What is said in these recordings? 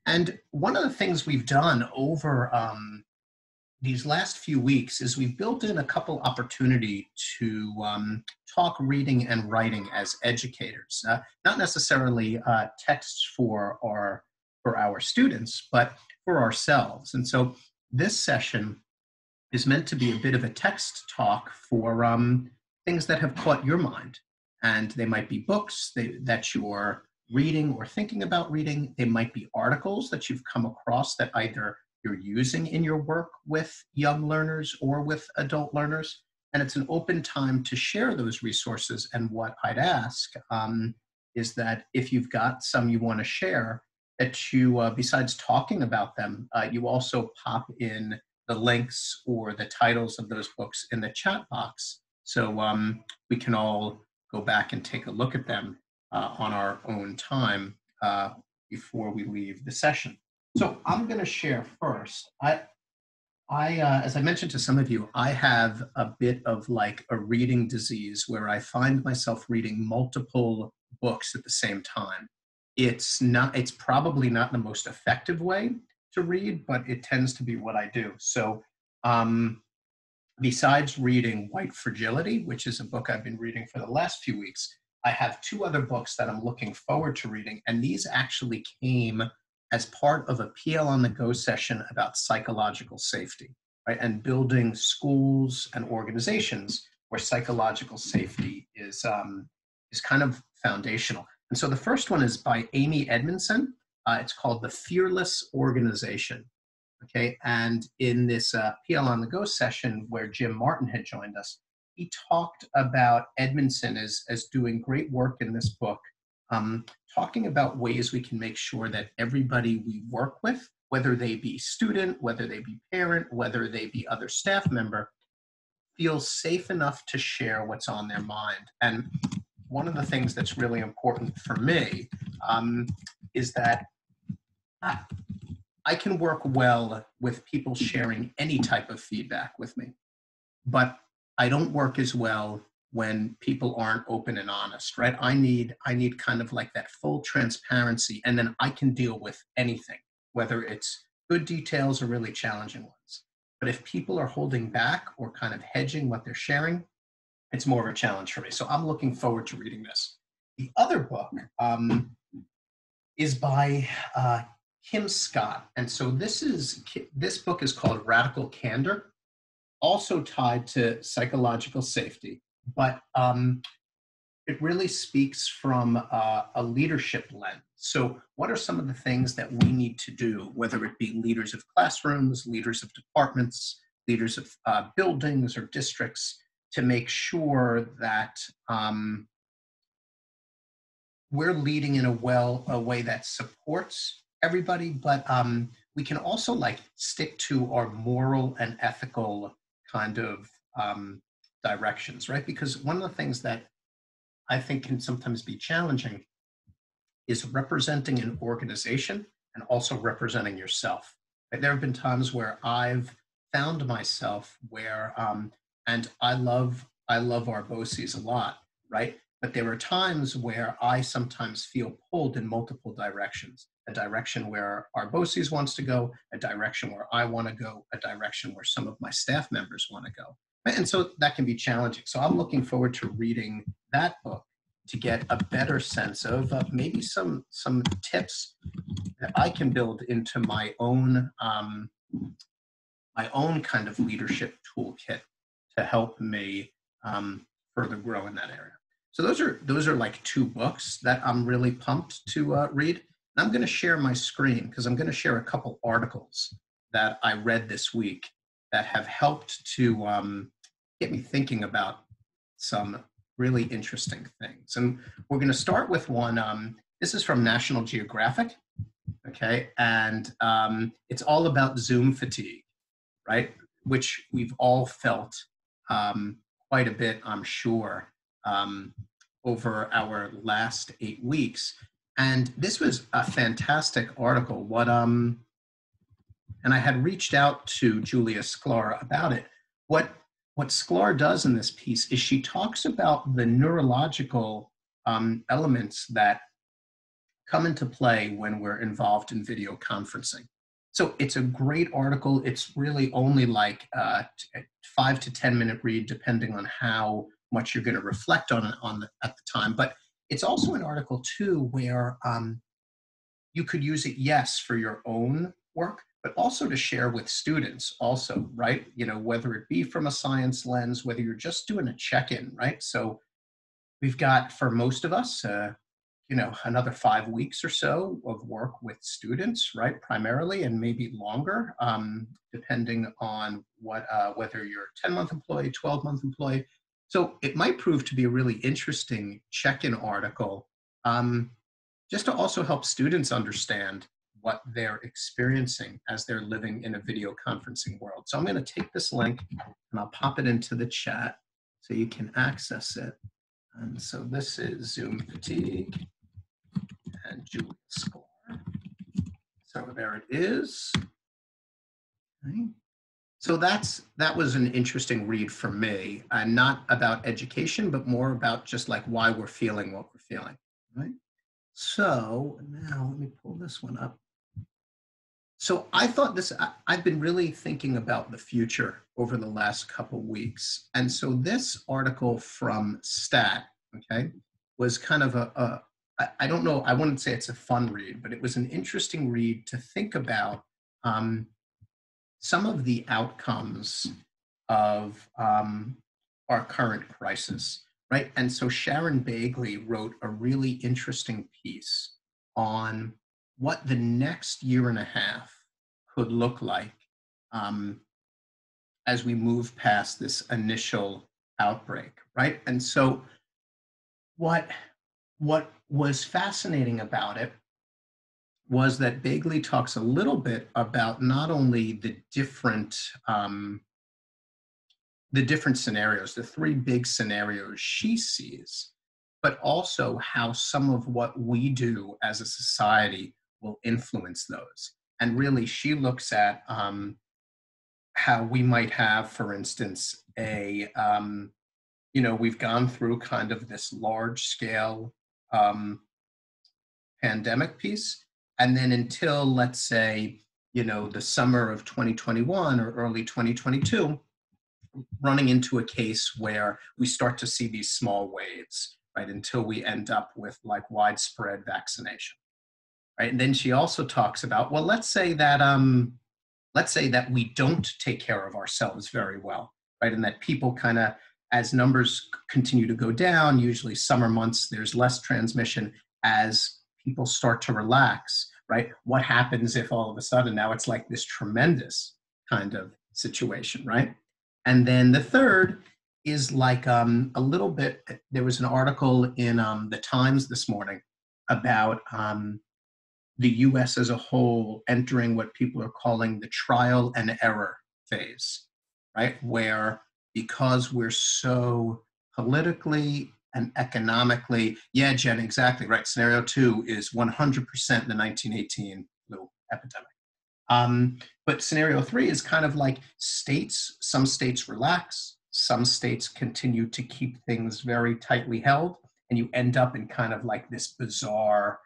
And one of the things we've done over these last few weeks is we've built in a couple opportunity to talk reading and writing as educators, not necessarily texts for our students, but for ourselves. And so this session is meant to be a bit of a text talk for things that have caught your mind. And they might be books that you're reading or thinking about reading. They might be articles that you've come across that either you're using in your work with young learners or with adult learners. And it's an open time to share those resources. And what I'd ask is that if you've got some you want to share, that you, besides talking about them, you also pop in the links or the titles of those books in the chat box. So we can all go back and take a look at them on our own time before we leave the session. So I'm going to share first. As I mentioned to some of you, I have a bit of like a reading disease where I find myself reading multiple books at the same time. It's probably not the most effective way to read, but it tends to be what I do. So besides reading White Fragility, which is a book I've been reading for the last few weeks, I have two other books that I'm looking forward to reading, and these actually came as part of a PL on the Go session about psychological safety, right? And building schools and organizations where psychological safety is kind of foundational. And so the first one is by Amy Edmondson. It's called The Fearless Organization. Okay, and in this PL on the Go session where Jim Martin had joined us, he talked about Edmondson as doing great work in this book, talking about ways we can make sure that everybody we work with, whether they be student, whether they be parent, whether they be other staff member, feels safe enough to share what's on their mind. And one of the things that's really important for me is that I can work well with people sharing any type of feedback with me, but I don't work as well when people aren't open and honest, right? I need kind of like that full transparency, and then I can deal with anything, whether it's good details or really challenging ones. But if people are holding back or kind of hedging what they're sharing, it's more of a challenge for me. So I'm looking forward to reading this. The other book is by Kim Scott. And so this book is called Radical Candor, also tied to psychological safety, but it really speaks from a leadership lens. So what are some of the things that we need to do, whether it be leaders of classrooms, leaders of departments, leaders of buildings or districts, to make sure that we're leading in a way that supports everybody, but we can also like stick to our moral and ethical kind of directions, right? Because one of the things that I think can sometimes be challenging is representing an organization and also representing yourself. Right? There have been times where I've found myself where, and I love our BOCES a lot, right? But there are times where I sometimes feel pulled in multiple directions. A direction where our BOCES wants to go, a direction where I want to go, a direction where some of my staff members want to go. And so that can be challenging. So I'm looking forward to reading that book to get a better sense of maybe some tips that I can build into my own kind of leadership toolkit to help me further grow in that area. So those are like two books that I'm really pumped to read. And I'm going to share my screen because I'm going to share a couple articles that I read this week that have helped to get me thinking about some really interesting things. And we're going to start with one. This is from National Geographic, okay? And it's all about Zoom fatigue, right? Which we've all felt quite a bit, I'm sure, over our last 8 weeks. And this was a fantastic article. And I had reached out to Julia Sklar about it. What Sklar does in this piece is she talks about the neurological elements that come into play when we're involved in video conferencing. So it's a great article. It's really only like 5 to 10 minute read, depending on how much you're going to reflect on it at the time. But it's also an article too where you could use it, yes, for your own work, but also to share with students also, right? You know, whether it be from a science lens, whether you're just doing a check-in, right? So we've got, for most of us, you know, another 5 weeks or so of work with students, right? Primarily, and maybe longer, depending on what, whether you're a 10-month employee, 12-month employee. So it might prove to be a really interesting check-in article, just to also help students understand what they're experiencing as they're living in a video conferencing world. So I'm going to take this link and I'll pop it into the chat so you can access it. And so this is Zoom Fatigue and Julia Sklar. So there it is. Okay. So that was an interesting read for me, and not about education, but more about just like why we're feeling what we're feeling, right? So now let me pull this one up. So I thought I've been really thinking about the future over the last couple weeks. And so this article from STAT, okay, was kind of I don't know, I wouldn't say it's a fun read, but it was an interesting read to think about some of the outcomes of our current crisis, right? And so Sharon Bagley wrote a really interesting piece on what the next year and a half could look like as we move past this initial outbreak, right? And so what was fascinating about it was that Bagley talks a little bit about not only the different scenarios, the three big scenarios she sees, but also how some of what we do as a society will influence those. And really, she looks at how we might have, for instance, you know, we've gone through kind of this large scale pandemic piece. And then until, let's say, you know, the summer of 2021 or early 2022, running into a case where we start to see these small waves, right, until we end up with like widespread vaccination, right? And then she also talks about, well, let's say that we don't take care of ourselves very well, right? And that people kind of, as numbers continue to go down, usually summer months, there's less transmission. As people start to relax, right? What happens if all of a sudden now it's like this tremendous kind of situation, right? And then the third is like a little bit, there was an article in the Times this morning about the US as a whole entering what people are calling the trial and error phase, right? Where because we're so politically and economically, yeah, Jen, exactly right. Scenario 2 is 100% the 1918 flu epidemic. But scenario 3 is kind of like some states relax, some states continue to keep things very tightly held, and you end up in kind of like this bizarre,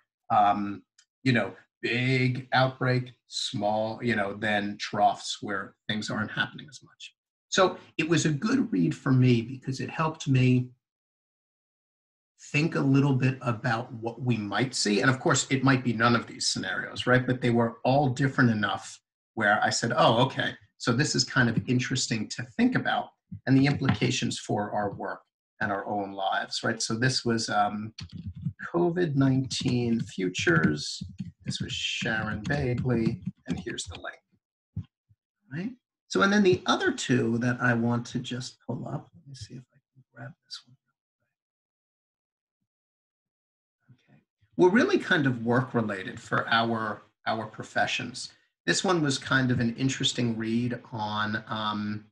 you know, big outbreak, small, you know, then troughs where things aren't happening as much. So it was a good read for me because it helped me think a little bit about what we might see. And of course, it might be none of these scenarios, right? But they were all different enough where I said, oh, okay, so this is kind of interesting to think about and the implications for our work and our own lives, right? So this was COVID-19 Futures. This was Sharon Bagley, and here's the link, right? So, and then the other two that I want to just pull up, let me see if I can grab this one. Okay. We're really kind of work related for our professions. This one was kind of an interesting read on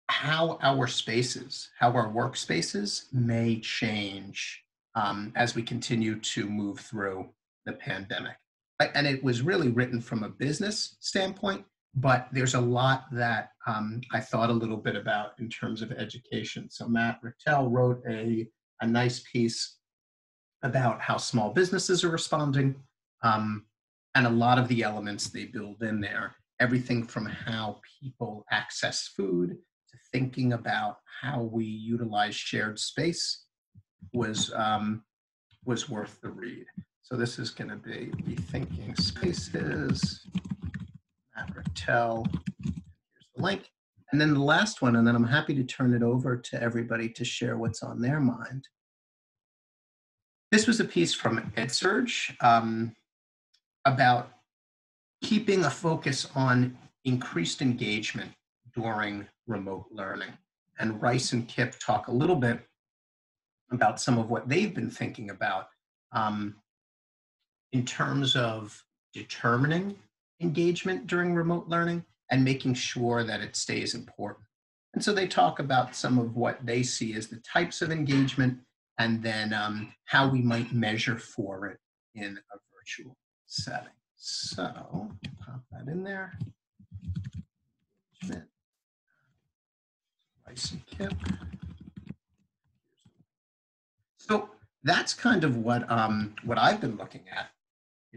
how our spaces, how our workspaces may change as we continue to move through the pandemic. And it was really written from a business standpoint, but there's a lot that I thought a little bit about in terms of education. So Matt Richtel wrote a nice piece about how small businesses are responding, and a lot of the elements they build in there, everything from how people access food to thinking about how we utilize shared space was worth the read. So this is going to be Rethinking Spaces, Matt Rattel. Here's the link. And then the last one, and then I'm happy to turn it over to everybody to share what's on their mind. This was a piece from EdSurge about keeping a focus on increased engagement during remote learning. And Rice and Kip talk a little bit about some of what they've been thinking about in terms of determining engagement during remote learning and making sure that it stays important. And so they talk about some of what they see as the types of engagement and then how we might measure for it in a virtual setting. So pop that in there. Engagement. Rice and Kip. So that's kind of what I've been looking at,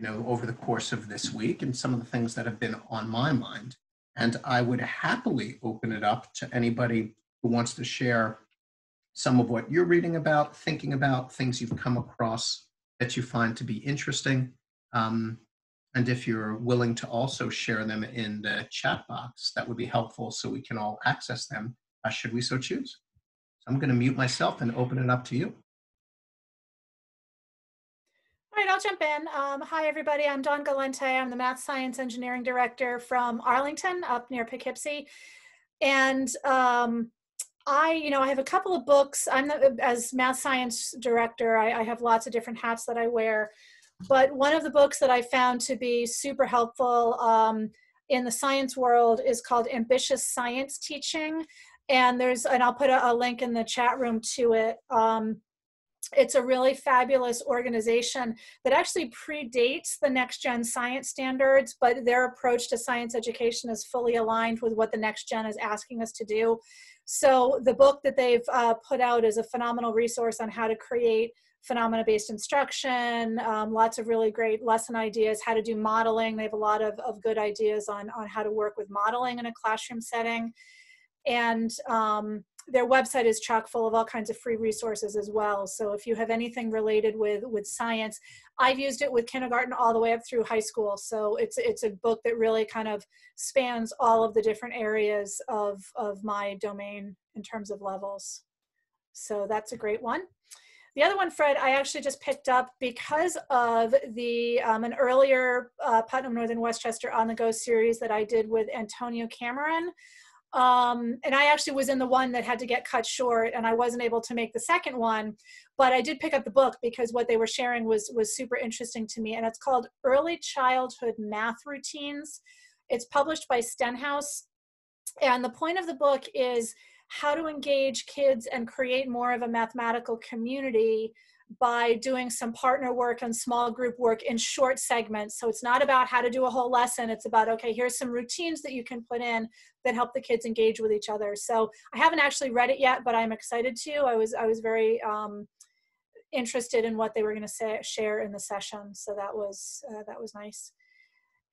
over the course of this week and some of the things that have been on my mind. And I would happily open it up to anybody who wants to share some of what you're reading about, thinking about, things you've come across that you find to be interesting. And if you're willing to also share them in the chat box, that would be helpful so we can all access them, should we so choose. So I'm going to mute myself and open it up to you. All right, I'll jump in. Hi, everybody. I'm Dawn Galente. I'm the Math Science Engineering Director from Arlington, up near Poughkeepsie. And I have a couple of books. As Math Science Director, I have lots of different hats that I wear. But one of the books that I found to be super helpful in the science world is called Ambitious Science Teaching. And I'll put a link in the chat room to it. It's a really fabulous organization that actually predates the Next Gen Science Standards, but their approach to science education is fully aligned with what the Next Gen is asking us to do. So the book that they've put out is a phenomenal resource on how to create phenomena-based instruction, lots of really great lesson ideas, how to do modeling. They have a lot of good ideas on how to work with modeling in a classroom setting. And their website is chock full of all kinds of free resources as well. So if you have anything related with science, I've used it with kindergarten all the way up through high school. So it's a book that really kind of spans all of the different areas of my domain in terms of levels. So that's a great one. The other one, Fred, I actually just picked up because of the an earlier Putnam Northern Westchester On the Go series that I did with Antonio Cameron. And I actually was in the one that had to get cut short, and I wasn't able to make the second one, but I did pick up the book because what they were sharing was super interesting to me. And it's called Early Childhood Math Routines. It's published by Stenhouse. And the point of the book is how to engage kids and create more of a mathematical community by doing some partner work and small group work in short segments. So it's not about how to do a whole lesson. It's about, okay, here's some routines that you can put in that help the kids engage with each other. So I haven't actually read it yet, but I'm excited to. I was very interested in what they were going to share in the session. So that was nice.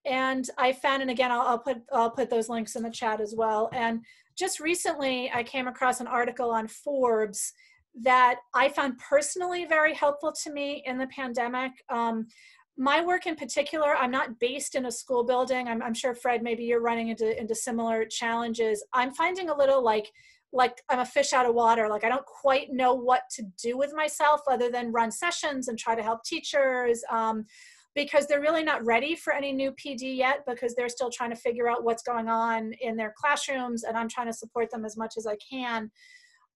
And I found, and again, I'll put those links in the chat as well. And just recently, I came across an article on Forbes that I found personally very helpful to me in the pandemic. My work in particular, I'm not based in a school building. I'm sure, Fred, maybe you're running into similar challenges. I'm finding a little like I'm a fish out of water. Like I don't quite know what to do with myself other than run sessions and try to help teachers. Because they're really not ready for any new PD yet because they're still trying to figure out what's going on in their classrooms, and I'm trying to support them as much as I can.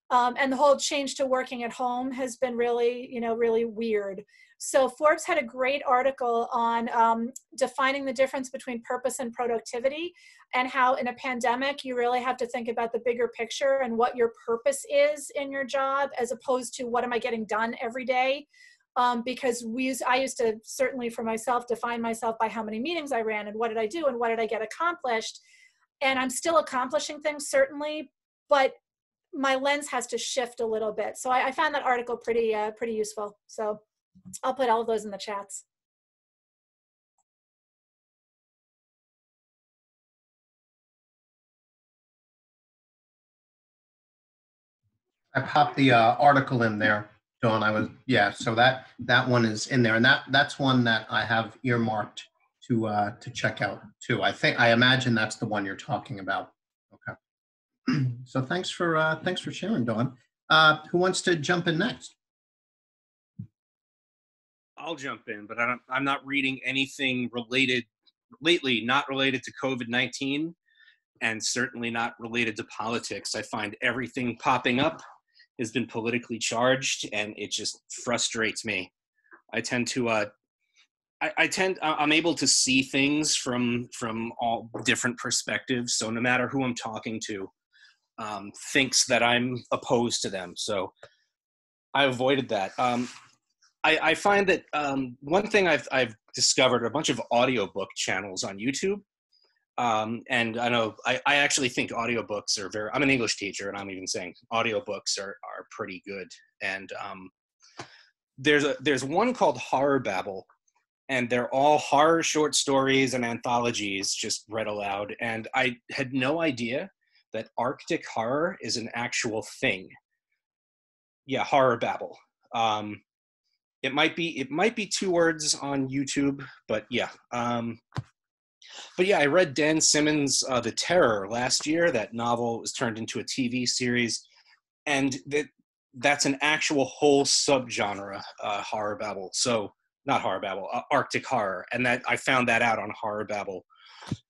And the whole change to working at home has been really, really weird. So Forbes had a great article on defining the difference between purpose and productivity, and how in a pandemic, you really have to think about the bigger picture and what your purpose is in your job, as opposed to what am I getting done every day. Because I used to, certainly for myself, define myself by how many meetings I ran and what did I do and what did I get accomplished. And I'm still accomplishing things, certainly, but my lens has to shift a little bit. So I found that article pretty useful. So I'll put all of those in the chats. I popped the article in there, Dawn. So that one is in there, and that's one that I have earmarked to check out too. I imagine that's the one you're talking about. Okay. So thanks for sharing, Dawn. Who wants to jump in next? I'll jump in, but I'm not reading anything related lately, not related to COVID-19, and certainly not related to politics. I find everything popping up has been politically charged, and it just frustrates me. I'm able to see things from all different perspectives. So no matter who I'm talking to, thinks that I'm opposed to them. So I avoided that. I find that one thing I've discovered a bunch of audiobook channels on YouTube. And I know I actually think audiobooks are I'm an English teacher, and I'm even saying audiobooks are pretty good. And there's one called Horror Babble, and they're all horror short stories and anthologies just read aloud. And I had no idea that Arctic horror is an actual thing. Yeah, Horror Babble. It might be 2 words on YouTube, but yeah. But yeah, I read Dan Simmons' The Terror last year. That novel was turned into a TV series, and that's an actual whole subgenre, Horror Babble. So not Horror Babble, Arctic horror, and that I found that out on Horror Babble.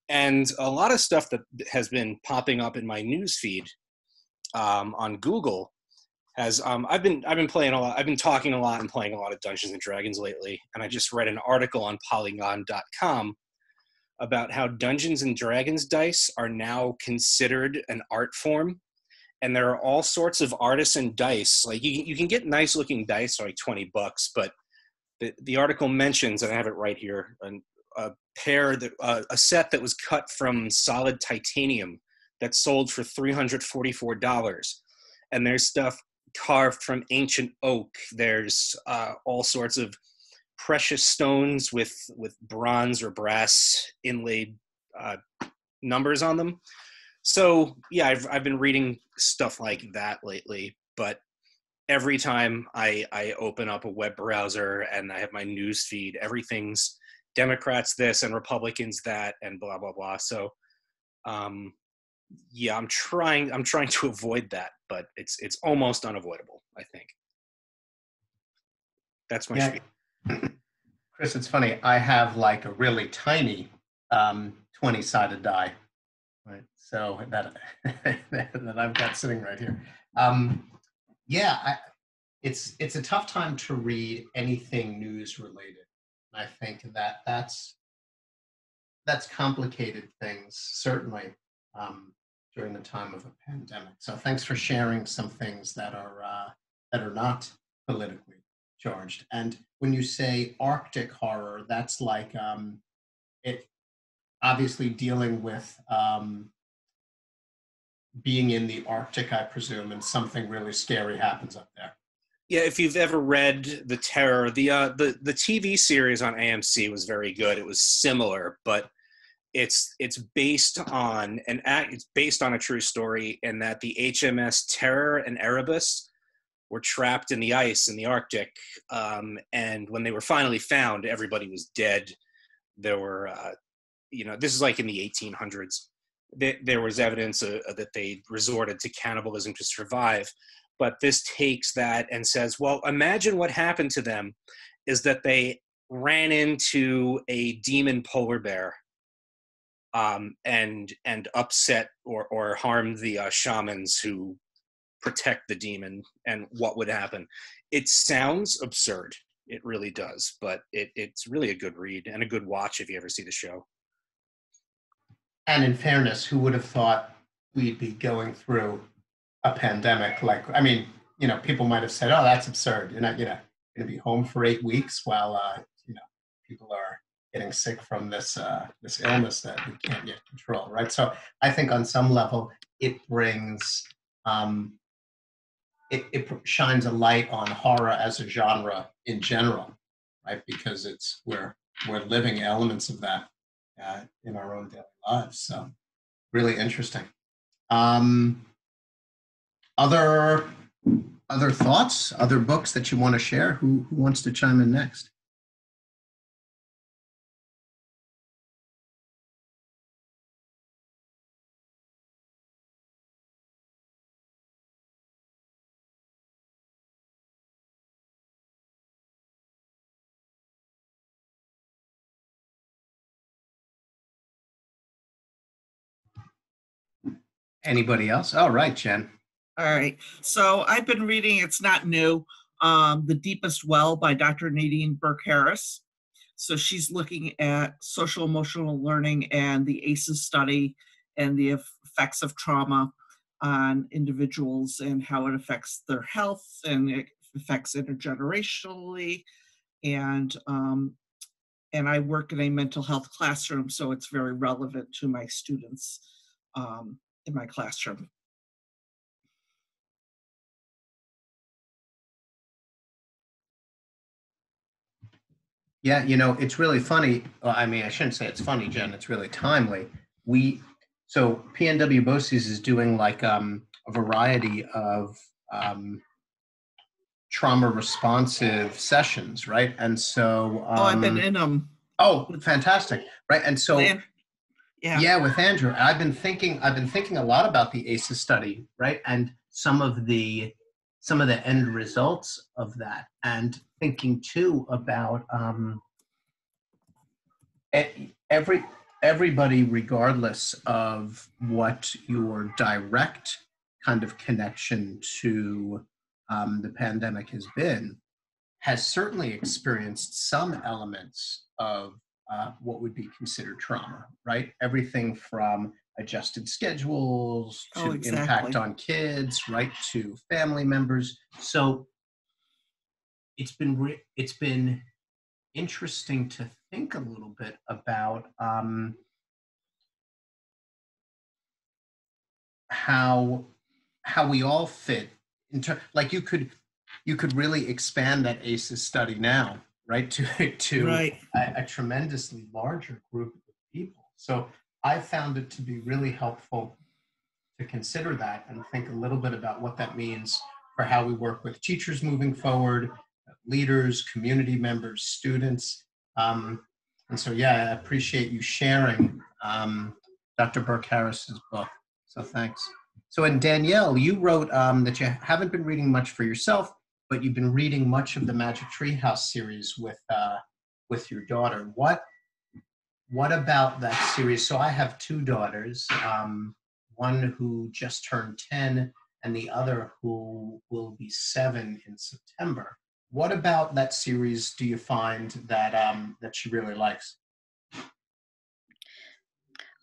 And a lot of stuff that has been popping up in my news feed on Google has I've been playing a lot. I've been talking a lot and playing a lot of Dungeons and Dragons lately, and I just read an article on Polygon.com about how Dungeons and Dragons dice are now considered an art form, and there are all sorts of artisan dice. Like you can get nice looking dice for like $20, but the article mentions, and I have it right here, a set that was cut from solid titanium that sold for $344, and there's stuff carved from ancient oak. There's all sorts of precious stones with bronze or brass inlaid numbers on them. So yeah, I've been reading stuff like that lately, but every time I open up a web browser and I have my news feed, everything's Democrats this and Republicans that and blah blah blah. So yeah, I'm trying to avoid that, but it's almost unavoidable, I think. That's my spiel. Chris, it's funny. I have like a really tiny 20-sided die, right? So that I've got sitting right here. It's a tough time to read anything news related. I think that's complicated things, certainly, during the time of a pandemic. So thanks for sharing some things that are not politically charged. And when you say Arctic horror, that's like it obviously dealing with being in the Arctic, I presume, and something really scary happens up there. Yeah, if you've ever read The Terror, the TV series on AMC was very good. It was similar, but it's based on a true story, in that the HMS Terror and Erebus were trapped in the ice in the Arctic, and when they were finally found, everybody was dead. There were, this is like in the 1800s. There was evidence that they resorted to cannibalism to survive. But this takes that and says, well, imagine what happened to them is that they ran into a demon polar bear and upset or harmed the shamans who protect the demon, and what would happen. It sounds absurd. It really does, but it's really a good read and a good watch if you ever see the show. And in fairness, who would have thought we'd be going through a pandemic? People might have said, "Oh, that's absurd. You're not, going to be home for 8 weeks while, people are getting sick from this illness that we can't yet control," right? So I think on some level, it brings, it shines a light on horror as a genre in general, right? Because we're living elements of that in our own daily lives. So really interesting. Um, other other thoughts, other books that you want to share? Who wants to chime in next? Anybody else? All right, Jen. All right. So I've been reading, it's not new, The Deepest Well by Dr. Nadine Burke Harris. So she's looking at social emotional learning and the ACEs study and the effects of trauma on individuals and how it affects their health and it affects intergenerationally. And I work in a mental health classroom, so it's very relevant to my students in my classroom. Yeah, it's really funny. Well, I mean, I shouldn't say it's funny, Jen. It's really timely. So PNW BOCES is doing like a variety of trauma responsive sessions, right? And so I've been in them. Oh, fantastic, right? And so yeah, with Andrew, I've been thinking a lot about the ACEs study, right? And some of the end results of that, and thinking too about everybody, regardless of what your direct kind of connection to the pandemic has been, has certainly experienced some elements of what would be considered trauma, right? Everything from adjusted schedules to impact on kids, right, to family members. So it's been interesting to think a little bit about how we all fit like you could really expand that ACEs study now, right, to right. A tremendously larger group of people. So I found it to be really helpful to consider that and think a little bit about what that means for how we work with teachers moving forward, leaders, community members, students. And so, yeah, I appreciate you sharing Dr. Burke Harris's book. So thanks. So, and Danielle, you wrote that you haven't been reading much for yourself, but you've been reading much of the Magic Tree House series with your daughter. What about that series? So I have two daughters, one who just turned 10 and the other who will be 7 in September. What about that series do you find that that she really likes?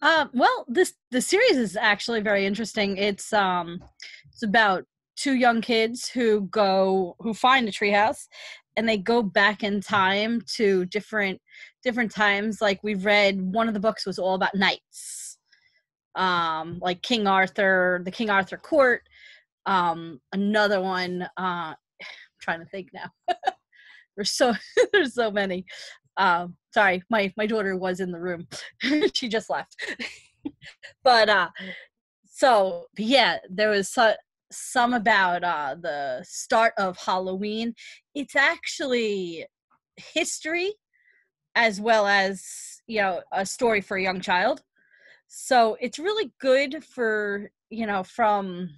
Well, the series is actually very interesting. It's about two young kids who find a treehouse, and they go back in time to different times. Like we've read, one of the books was all about knights, like King Arthur, the King Arthur court. Another one, I'm trying to think now. there's so many. Sorry, my daughter was in the room. She just left. But yeah, there was some about the start of Halloween. It's actually history as well as, a story for a young child. So it's really good for, from,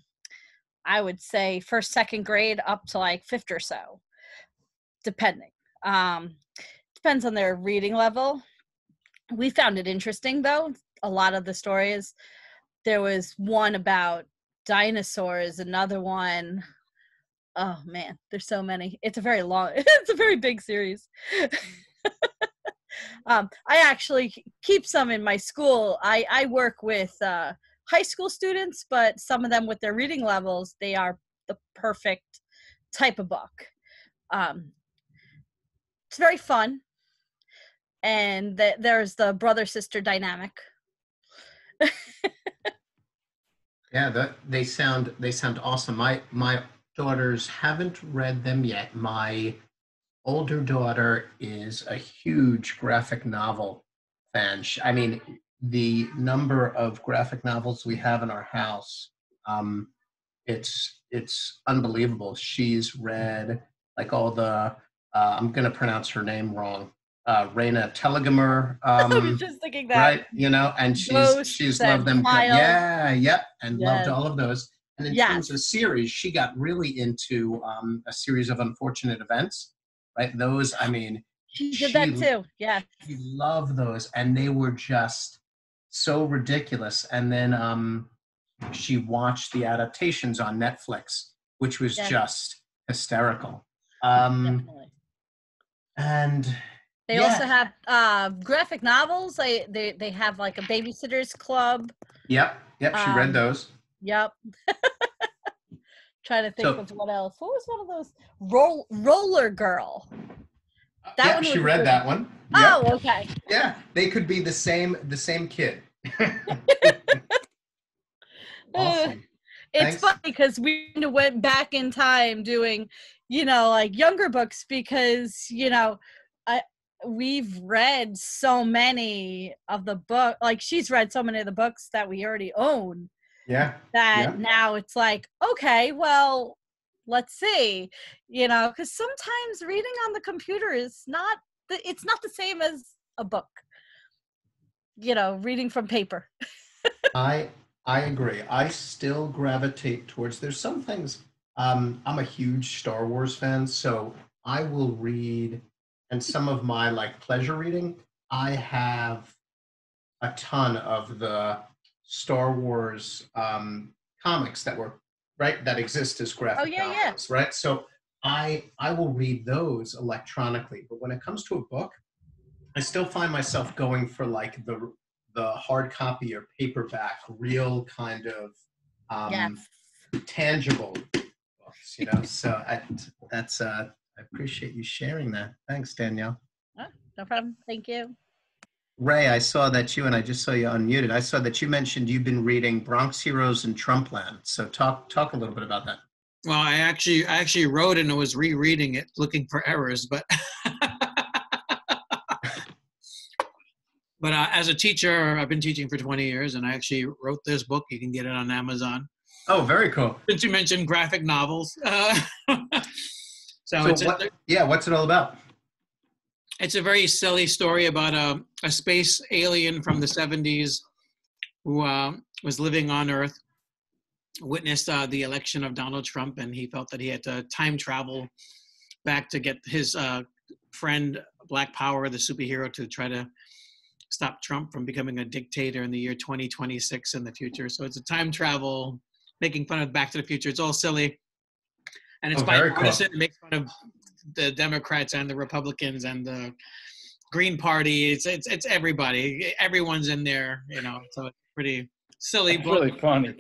I would say, first, second grade up to like fifth or so, depending. Depends on their reading level. We found it interesting, though. A lot of the stories. There was one about dinosaurs, another one. Oh man, there's so many. It's a very big series. I actually keep some in my school. I work with high school students, but some of them with their reading levels, they are the perfect type of book. It's very fun. And there's the brother-sister dynamic. Yeah, they sound awesome. My daughters haven't read them yet. My older daughter is a huge graphic novel fan. I mean, the number of graphic novels we have in our house, um, it's unbelievable. She's read like all the I'm going to pronounce her name wrong. Raina Telgemeier, I was just thinking that. right? You know, and Ghosts she's and loved them. Miles. Yeah, yep, and loved Yes. all of those. And in Yes. terms of series, she got really into a series of unfortunate events, right? Those, I mean, She did that too. Yeah. she loved those, and they were just so ridiculous. And then she watched the adaptations on Netflix, which was Yes. just hysterical. Definitely. And They also have graphic novels. They have like a babysitter's club. Yep, she read those. Yep. Trying to think So- of what else. What was one of those? Roller Girl. That one she was read good. that one. Yep. Oh, okay. Yeah, they could be the same kid. Awesome. It's Thanks. funny because we went back in time doing, like younger books because, we've read so many of the book. Like she's read so many of the books that we already own. Yeah. That now it's like, okay, well, let's see, because sometimes reading on the computer is it's not the same as a book, reading from paper. I agree. I still gravitate towards, there's some things, I'm a huge Star Wars fan, so I will read, and some of my like pleasure reading, I have a ton of the Star Wars comics that exist as graphic novels, right? So I will read those electronically, but when it comes to a book, I still find myself going for like the hard copy or paperback, real kind of tangible books, So I appreciate you sharing that. Thanks, Danielle. Oh, no problem. Thank you. Ray, I saw that and I just saw you unmuted. I saw that you mentioned you've been reading Bronx Heroes and Trumpland. So talk a little bit about that. Well, I actually wrote and I was rereading it, looking for errors, but as a teacher, I've been teaching for 20 years, and I actually wrote this book. You can get it on Amazon. Oh, very cool. Since you mentioned graphic novels, what's it all about? It's a very silly story about a space alien from the 70s who was living on Earth, witnessed the election of Donald Trump, and he felt that he had to time travel back to get his friend Black Power, the superhero, to try to stop Trump from becoming a dictator in the year 2026 in the future. So it's a time travel, making fun of Back to the Future. It's all silly. And it's bipartisan. Cool. It makes fun of the Democrats and the Republicans and the Green Party. It's everybody. Everyone's in there, so it's pretty silly. That's really funny.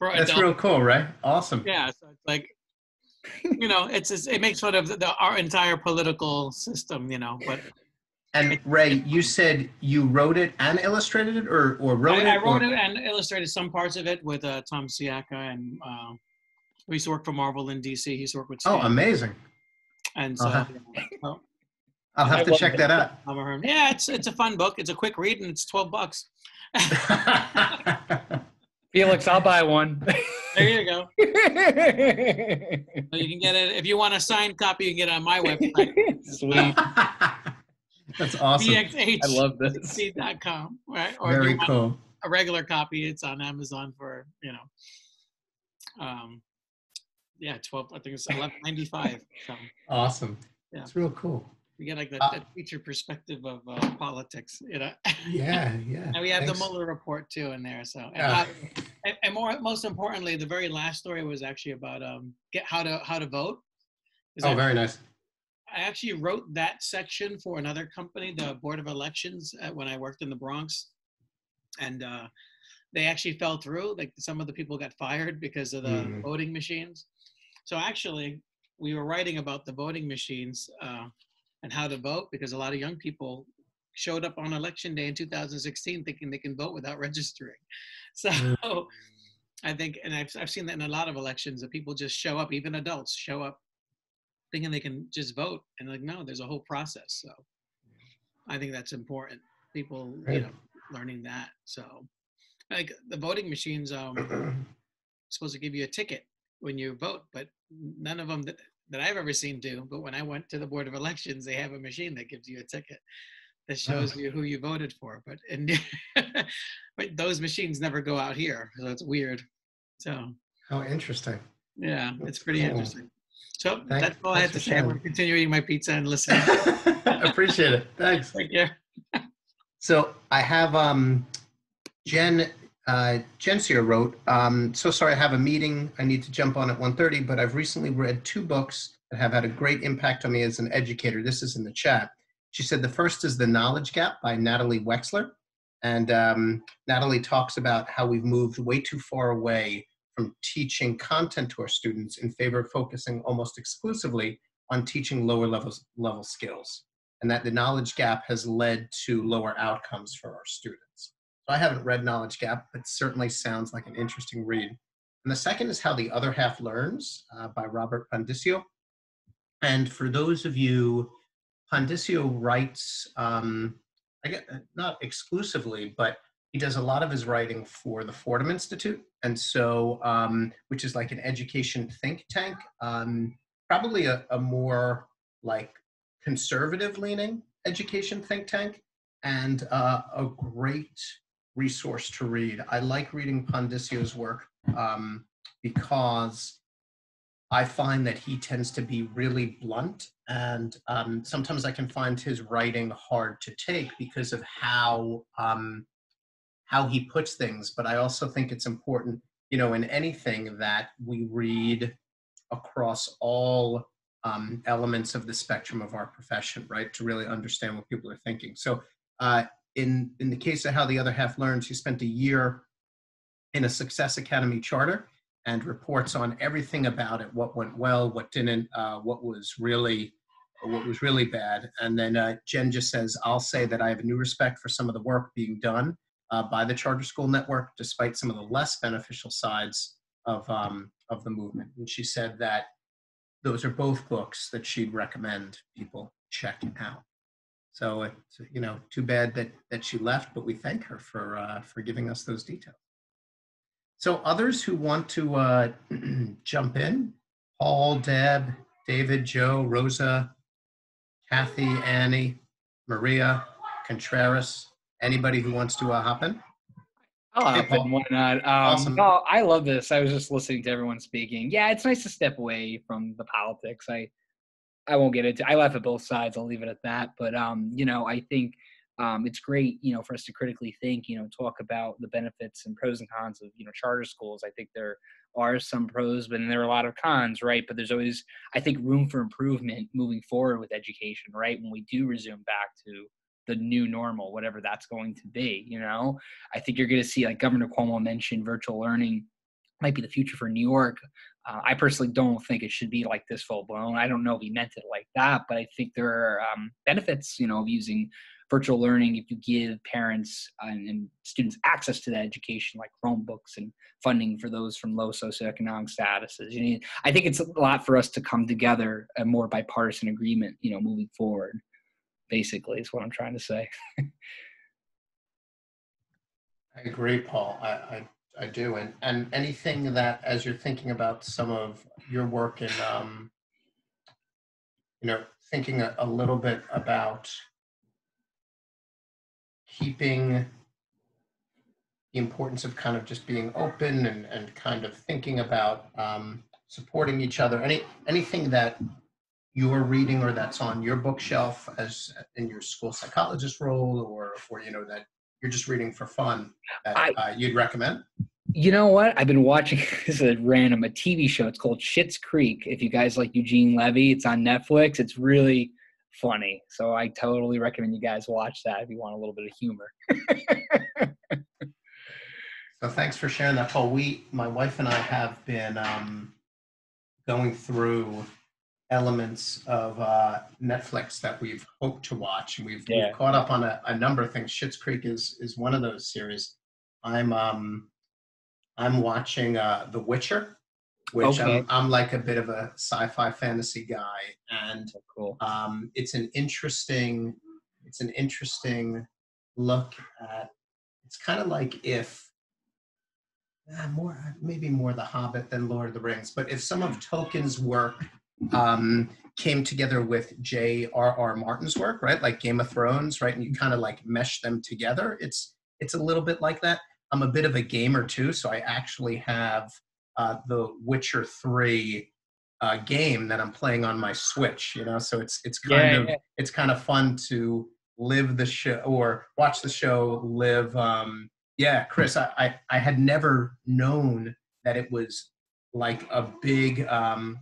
That's real cool, right? Awesome. Yeah. So it's like, it makes fun of our entire political system, but. And Ray, you said you wrote it and illustrated it, or wrote it? I wrote it and illustrated some parts of it with Tom Siaka, and we used to work for Marvel in DC. He used to work with Stan. Oh, amazing! And so I'll have to check that out. Yeah, it's a fun book. It's a quick read, and it's $12. Felix, I'll buy one. There you go. So you can get it if you want a signed copy. You can get it on my website. Sweet. That's awesome. I llove this. .com, right? Or Very if you want cool. a regular copy, it's on Amazon for 12. I think it's $11.95. So, awesome. Yeah. It's real cool. You get like that teacher perspective of politics, Yeah. And we have the Mueller report too in there. So, and most importantly, the very last story was actually about how to vote. Very nice. I actually wrote that section for another company, the Board of Elections, when I worked in the Bronx, and they actually fell through. Like some of the people got fired because of the voting machines. So actually, we were writing about the voting machines and how to vote, because a lot of young people showed up on election day in 2016 thinking they can vote without registering. So I think, and I've seen that in a lot of elections, that people just show up, even adults show up thinking they can just vote, and like, no, there's a whole process. So I think that's important. People, you know, learning that. So like the voting machines, supposed to give you a ticket when you vote, but none of them that I've ever seen do. But when I went to the Board of Elections, they have a machine that gives you a ticket that shows you who you voted for. But but those machines never go out here, so it's weird. So Oh, interesting. yeah, That's it's pretty cool. interesting. So Thank- that's all I had thanks to for say. I'm sharing. going to continue eating my pizza and listening. Appreciate it. Thanks. Take care. So I have Jen Jensier wrote, so sorry I have a meeting. I need to jump on at 1:30, but I've recently read 2 books that have had a great impact on me as an educator. This is in the chat. She said the first is The Knowledge Gap by Natalie Wexler. And Natalie talks about how we've moved way too far away from teaching content to our students in favor of focusing almost exclusively on teaching lower level skills, and that the knowledge gap has led to lower outcomes for our students. So I haven't read Knowledge Gap, but certainly sounds like an interesting read. And the second is How the Other Half Learns by Robert Pandisio. And for those of you, Pandisio writes, I guess, not exclusively, but he does a lot of his writing for the Fordham Institute. And so, which is like an education think tank, probably a more like conservative leaning education think tank, and a great resource to read. I like reading Pandisio's work because I find that he tends to be really blunt, and sometimes I can find his writing hard to take because of how he puts things. But I also think it's important, you know, in anything that we read across all elements of the spectrum of our profession, right, to really understand what people are thinking. So in the case of How the Other Half Learns, he spent a year in a Success Academy charter and reports on everything about it, what went well, what didn't, what was really bad. And then Jen just says, I'll say that I have a new respect for some of the work being done by the Charter School Network, despite some of the less beneficial sides of the movement. And she said that those are both books that she'd recommend people check out. So it's, you know, too bad that she left, but we thank her for giving us those details. So others who want to jump in, Paul, Deb, David, Joe, Rosa, Kathy, Annie, Maria, Contreras, anybody who wants to hop in? I'll hop in, why not? Awesome. No, I love this. I was just listening to everyone speaking. Yeah, it's nice to step away from the politics. I won't get into. I laugh at both sides. I'll leave it at that. But you know, I think it's great, you know, for us to critically think, you know, talk about the benefits and pros and cons of, you know, charter schools. I think there are some pros, but there are a lot of cons, right? But there's always, I think, room for improvement moving forward with education, right? When we do resume back to the new normal, whatever that's going to be, you know, I think you're going to see, like Governor Cuomo mentioned, virtual learning might be the future for New York. I personally don't think it should be like this full blown. I don't know if he meant it like that, but I think there are benefits, you know, of using virtual learning if you give parents and students access to that education, like Chromebooks and funding for those from low socioeconomic statuses. You know, I think it's a lot for us to come together, a more bipartisan agreement, you know, moving forward, basically, is what I'm trying to say. I agree, Paul. I do. And anything that, as you're thinking about some of your work in, you know, thinking a little bit about keeping the importance of kind of just being open and kind of thinking about supporting each other. Anything that you're reading or that's on your bookshelf as in your school psychologist role, or you know, that you're just reading for fun that you'd recommend? You know what? I've been watching this is a TV show. It's called Schitt's Creek. If you guys like Eugene Levy, it's on Netflix. It's really funny. So I totally recommend you guys watch that if you want a little bit of humor. So thanks for sharing that, Paul. My wife and I have been going through elements of Netflix that we've hoped to watch, and we've caught up on a number of things. Schitt's Creek is one of those series. I'm watching The Witcher, which Okay. I'm like a bit of a sci-fi fantasy guy, and Cool. it's an interesting look at. It's kind of like if maybe more The Hobbit than Lord of the Rings, but if some of Tolkien's work came together with J.R.R. Martin's work, right, like Game of Thrones, right, and you kind of like mesh them together, it's a little bit like that. I'm a bit of a gamer too, so I actually have the Witcher 3 game that I'm playing on my Switch, you know, so it's it's kind of fun to live the show or watch the show live. Yeah, Chris, I had never known that it was like a big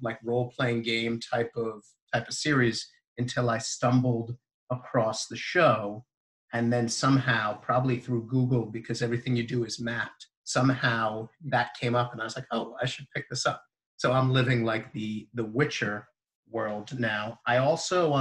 like role-playing game type of series until I stumbled across the show, and then somehow, probably through Google, because everything you do is mapped, somehow that came up and I was like, oh, I should pick this up. So I'm living like the Witcher world now. I also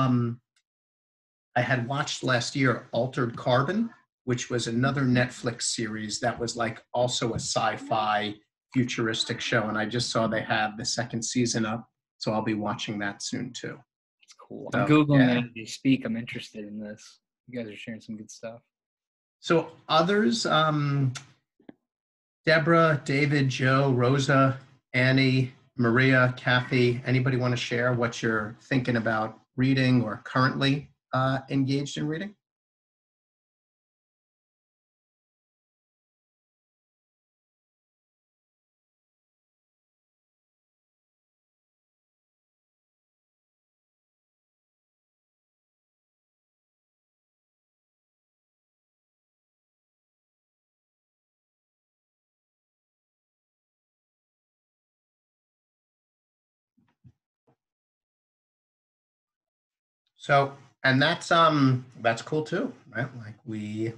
I had watched last year Altered Carbon, which was another Netflix series that was like also a sci-fi futuristic show, and I just saw they have the second season up, so I'll be watching that soon too. It's cool. So, I'm Googling yeah. it as you speak. I'm interested in this. You guys are sharing some good stuff. So others, Deborah, David, Joe, Rosa, Annie, Maria, Kathy, anybody want to share what you're thinking about reading or currently engaged in reading? So, and that's cool too, right? Like we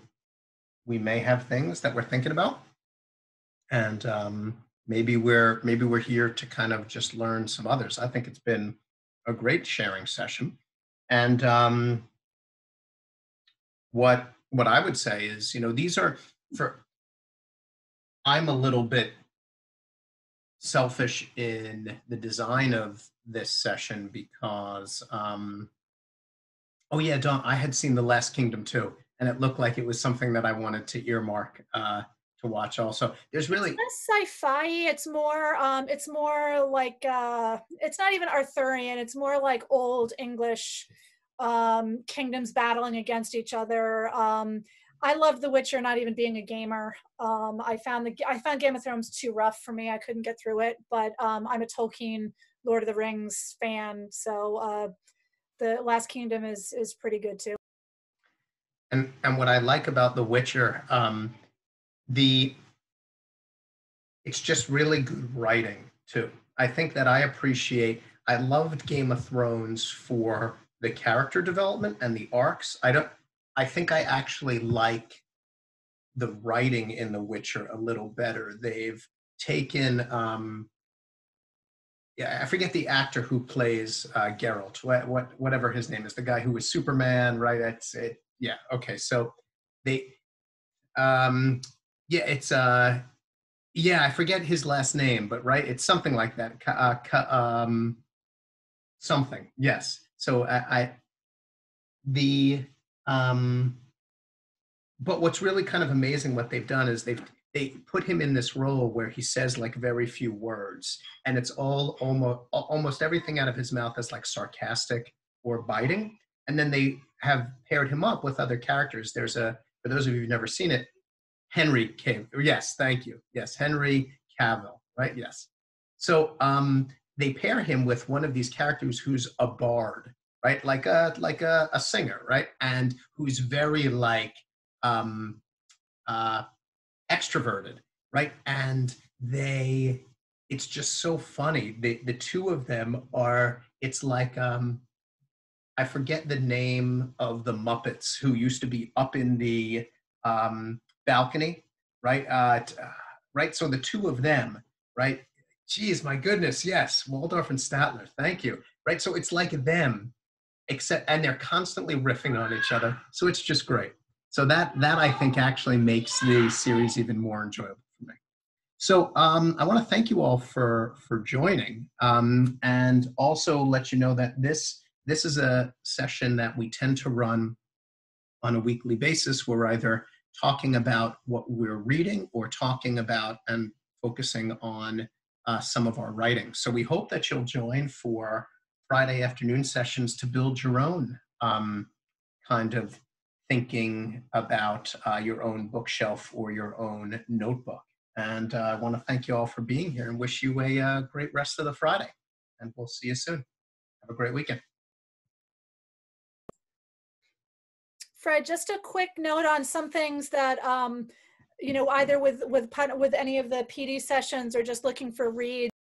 may have things that we're thinking about, and maybe we're here to kind of just learn some others. I think it's been a great sharing session, and what I would say is, you know, these are for. I'm a little bit selfish in the design of this session because oh yeah, Don, I had seen The Last Kingdom too, and it looked like it was something that I wanted to earmark to watch also. There's really It's less sci-fi. It's more like it's not even Arthurian. It's more like old English kingdoms battling against each other. I love The Witcher, not even being a gamer. I found Game of Thrones too rough for me. I couldn't get through it, but I'm a Tolkien Lord of the Rings fan, so The Last Kingdom is pretty good too. And what I like about The Witcher, it's just really good writing too. I think that I loved Game of Thrones for the character development and the arcs. I think I actually like the writing in The Witcher a little better. They've taken yeah, I forget the actor who plays Geralt, whatever his name is, the guy who was Superman, right? That's it. Yeah. Okay. So they, yeah, it's yeah, I forget his last name, but right, it's something like that. Something. Yes. So but what's really kind of amazing what they've done is they put him in this role where he says like very few words, and it's all almost everything out of his mouth is like sarcastic or biting. And then they have paired him up with other characters. There's for those of you who've never seen it, Henry Cavill. Yes, thank you. Yes, Henry Cavill, right? Yes. So they pair him with one of these characters who's a bard, right? Like a singer, right? And who's very like extroverted, right? And it's just so funny. The two of them are, it's like, I forget the name of the Muppets who used to be up in the balcony, right? Right. So the two of them, right? Geez, my goodness. Yes. Waldorf and Statler. Thank you. Right. So it's like them, and they're constantly riffing on each other. So it's just great. So that I think actually makes the series even more enjoyable for me. So I want to thank you all for joining, and also let you know that this is a session that we tend to run on a weekly basis. We're either talking about what we're reading or talking about and focusing on some of our writing. So we hope that you'll join for Friday afternoon sessions to build your own kind of thinking about your own bookshelf or your own notebook. And I want to thank you all for being here and wish you a great rest of the Friday. And we'll see you soon. Have a great weekend. Fred, just a quick note on some things that, you know, either with any of the PD sessions or just looking for reads.